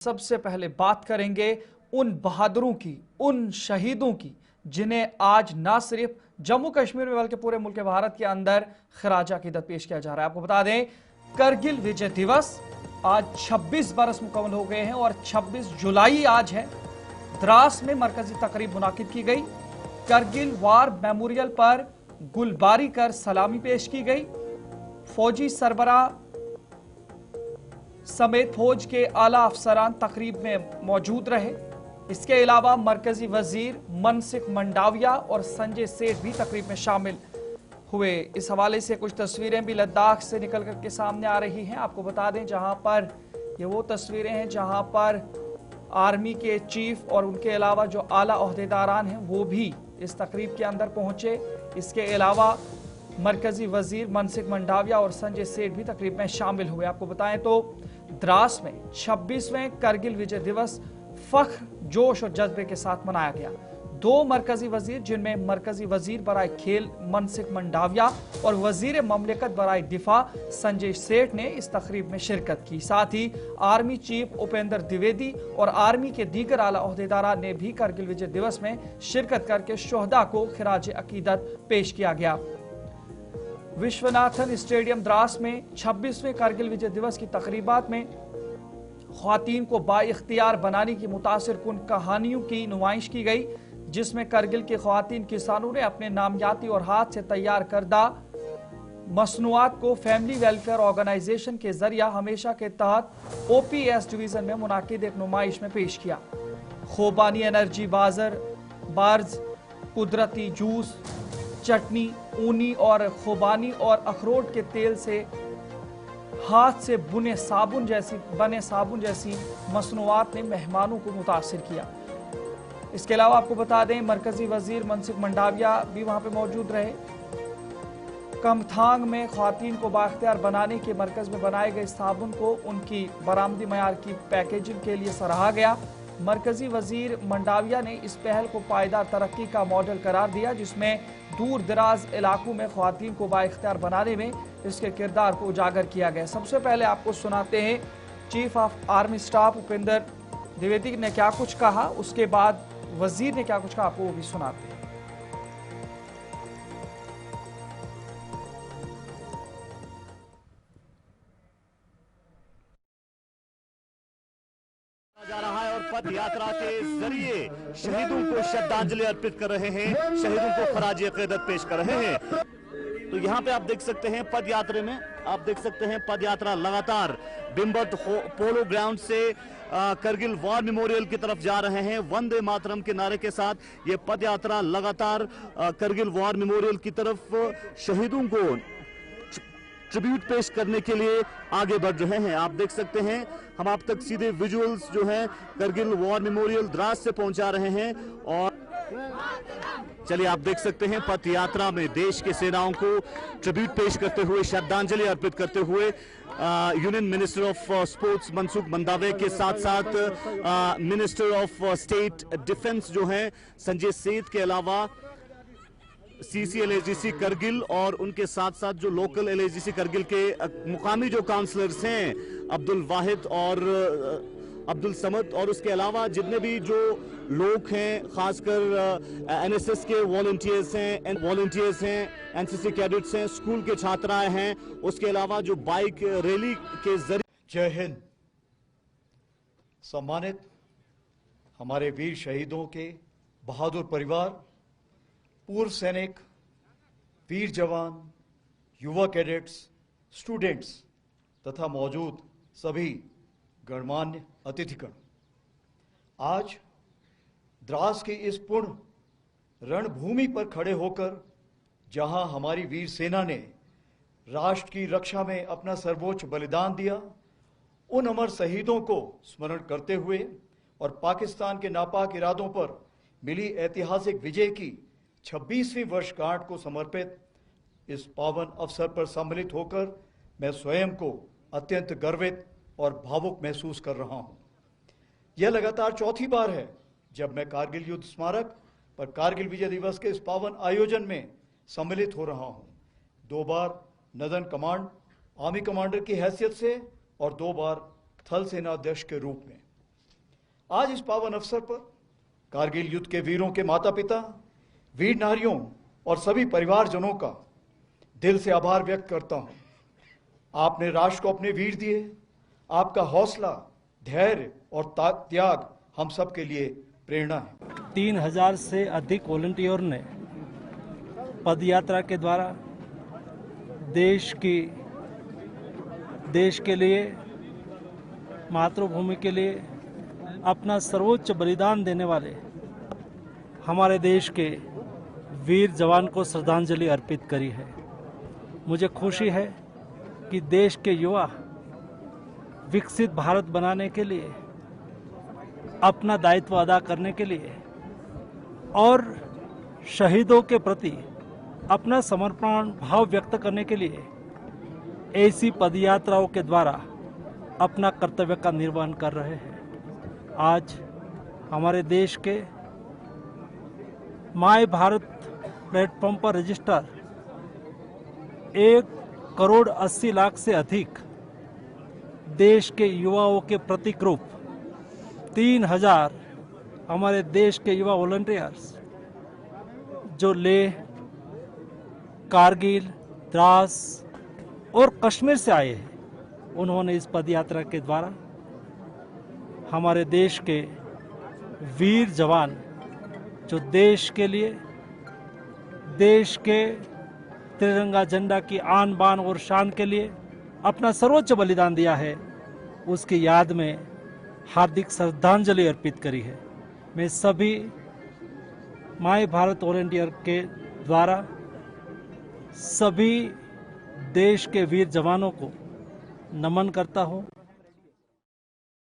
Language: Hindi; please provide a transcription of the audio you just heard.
सबसे पहले बात करेंगे उन बहादुरों की, उन शहीदों की जिन्हें आज ना सिर्फ जम्मू कश्मीर में बल्कि पूरे मुल्क भारत के अंदर खराज अकीदत पेश किया जा रहा है। आपको बता दें, करगिल विजय दिवस आज 26 बरस मुकम्मल हो गए हैं और 26 जुलाई आज है। द्रास में मरकजी तकरीब मुनाकिद की गई। करगिल वार मेमोरियल पर गुलबारी कर सलामी पेश की गई। फौजी सरबराह समेत फौज के आला अफसरान तकरीब में मौजूद रहे। इसके अलावा मरकजी वजीर मनसुख मंडाविया और संजय सेठ भी तकरीब में शामिल हुए। इस हवाले से कुछ तस्वीरें भी लद्दाख से निकल करके सामने आ रही हैं। आपको बता दें, जहां पर ये वो तस्वीरें हैं जहां पर आर्मी के चीफ और उनके अलावा जो आला ओहदेदारान हैं वो भी इस तकरीब के अंदर पहुंचे। इसके अलावा मरकजी वजीर मनसुख मंडाविया और संजय सेठ भी तकरीब में शामिल हुए। आपको बताएं तो द्रास में 26वें करगिल विजय दिवस फख्र, जोश और जज्बे के साथ मनाया गया। दो मरकजी वजीर, जिनमें मरकजी वजीर बराए खेल मनसुख मंडाविया और वजीर ममलिकत बराए दिफा संजय सेठ ने इस तकरीब में शिरकत की। साथ ही आर्मी चीफ उपेंद्र द्विवेदी और आर्मी के दीगर आला ओहदेदारा ने भी करगिल विजय दिवस में शिरकत करके शोहदा को खिराज अकीदत पेश किया गया। विश्वनाथन स्टेडियम द्रास में 26वें करगिल विजय दिवस की तकरीबात में ख्वातीन को बाइख्तियार बनाने की मुतासिर कुन कहानियों की नुमाइश की गई, जिसमें करगिल के ख्वातीन किसानों ने अपने नामियाती और हाथ से तैयार करदा मसनूआत को फैमिली वेलफेयर ऑर्गेनाइजेशन के जरिया हमेशा के तहत OPS डिवीजन में मुनाकिद एक नुमाइश में पेश किया। खोबानी एनर्जी बार्ज, कुदरती जूस, चटनी, ऊनी और खोबानी और अखरोट के तेल से हाथ से बने साबुन जैसी मसनूआत ने मेहमानों को मुतासिर किया। इसके अलावा आपको बता दें, मरकजी वजीर मनसुख मंडाविया भी वहां पे मौजूद रहे। कमथांग में ख्वातीन को बाख्तियार बनाने के मरकज में बनाए गए साबुन को उनकी बरामदी मयार की पैकेजिंग के लिए सराहा गया। मरकजी वजीर मंडाविया ने इस पहल को पायदार तरक्की का मॉडल करार दिया, जिसमें दूर दराज इलाकों में ख्वातीन को बाइख्तियार बनाने में इसके किरदार को उजागर किया गया। सबसे पहले आपको सुनाते हैं chief of army staff Upendra Dwivedi ने क्या कुछ कहा, उसके बाद वजीर ने क्या कुछ कहा, आपको वो भी सुनाते हैं। जा रहा है और पद यात्रा के जरिए शहीदों को श्रद्धांजलि अर्पित कर रहे हैं, शहीदों को खराज अकीदत पेश कर रहे हैं। तो यहाँ पे आप देख सकते हैं पद यात्रा में, आप देख सकते हैं पद यात्रा लगातार बिम्बट पोलो ग्राउंड से करगिल वॉर मेमोरियल की तरफ जा रहे हैं। वंदे मातरम के नारे के साथ ये पद यात्रा लगातार करगिल वॉर मेमोरियल की तरफ शहीदों को ट्रिब्यूट पेश करने के लिए आगे बढ़ रहे हैं। आप देख सकते हैं, हम आप तक सीधे विजुअल्स जो हैं करगिल वॉर मेमोरियल द्रास से पहुंचा रहे हैं। और चलिए आप देख सकते हैं पथ यात्रा में देश के सेनाओं को ट्रिब्यूट पेश करते हुए, श्रद्धांजलि अर्पित करते हुए union minister of sports Mansukh Mandaviya के साथ साथ मिनिस्टर ऑफ स्टेट डिफेंस जो हैं संजय सेठ के अलावा CCLAGC करगिल और उनके साथ साथ जो लोकल LAGC करगिल के मुकामी जो काउंसलर्स हैं अब्दुल वाहिद और अब्दुल समद, और उसके अलावा जितने भी जो लोग हैं, खासकर NSS के वॉलंटियर्स हैं, NCC कैडेट्स हैं, स्कूल के छात्राएं हैं, उसके अलावा जो बाइक रैली के जरिए। जय हिंद। सम्मानित हमारे वीर शहीदों के बहादुर परिवार, पूर्व सैनिक, वीर जवान, युवा कैडेट्स, स्टूडेंट्स तथा मौजूद सभी गणमान्य अतिथिगण, आज द्रास की इस पुण्य रणभूमि पर खड़े होकर जहां हमारी वीर सेना ने राष्ट्र की रक्षा में अपना सर्वोच्च बलिदान दिया, उन अमर शहीदों को स्मरण करते हुए और पाकिस्तान के नापाक इरादों पर मिली ऐतिहासिक विजय की 26वीं वर्षगांठ को समर्पित इस पावन अवसर पर सम्मिलित होकर मैं स्वयं को अत्यंत गर्वित और भावुक महसूस कर रहा हूं। यह लगातार चौथी बार है जब मैं कारगिल युद्ध स्मारक पर कारगिल विजय दिवस के इस पावन आयोजन में सम्मिलित हो रहा हूं। 2 बार नदन कमांड आर्मी कमांडर की हैसियत से और 2 बार थल सेना अध्यक्ष के रूप में। आज इस पावन अवसर पर कारगिल युद्ध के वीरों के माता पिता, वीर नारियों और सभी परिवारजनों का दिल से आभार व्यक्त करता हूं। आपने राष्ट्र को अपने वीर दिए। आपका हौसला, धैर्य और त्याग हम सब के लिए प्रेरणा है। 3000 से अधिक वॉलंटियर ने पदयात्रा के द्वारा देश के लिए, मातृभूमि के लिए अपना सर्वोच्च बलिदान देने वाले हमारे देश के वीर जवान को श्रद्धांजलि अर्पित करी है। मुझे खुशी है कि देश के युवा विकसित भारत बनाने के लिए, अपना दायित्व अदा करने के लिए और शहीदों के प्रति अपना समर्पण भाव व्यक्त करने के लिए ऐसी पदयात्राओं के द्वारा अपना कर्तव्य का निर्वहन कर रहे हैं। आज हमारे देश के माय भारत प्लेटफॉर्म पर रजिस्टर 1,80,00,000 से अधिक देश के युवाओं के प्रतीक रूप 3000 हमारे देश के युवा वॉलंटियर्स जो लेह, कारगिल, द्रास और कश्मीर से आए हैं, उन्होंने इस पदयात्रा के द्वारा हमारे देश के वीर जवान जो देश के लिए, देश के तिरंगा झंडा की आन बान और शान के लिए अपना सर्वोच्च बलिदान दिया है, उसकी याद में हार्दिक श्रद्धांजलि अर्पित करी है। मैं सभी माय भारत वॉलंटियर के द्वारा सभी देश के वीर जवानों को नमन करता हूँ।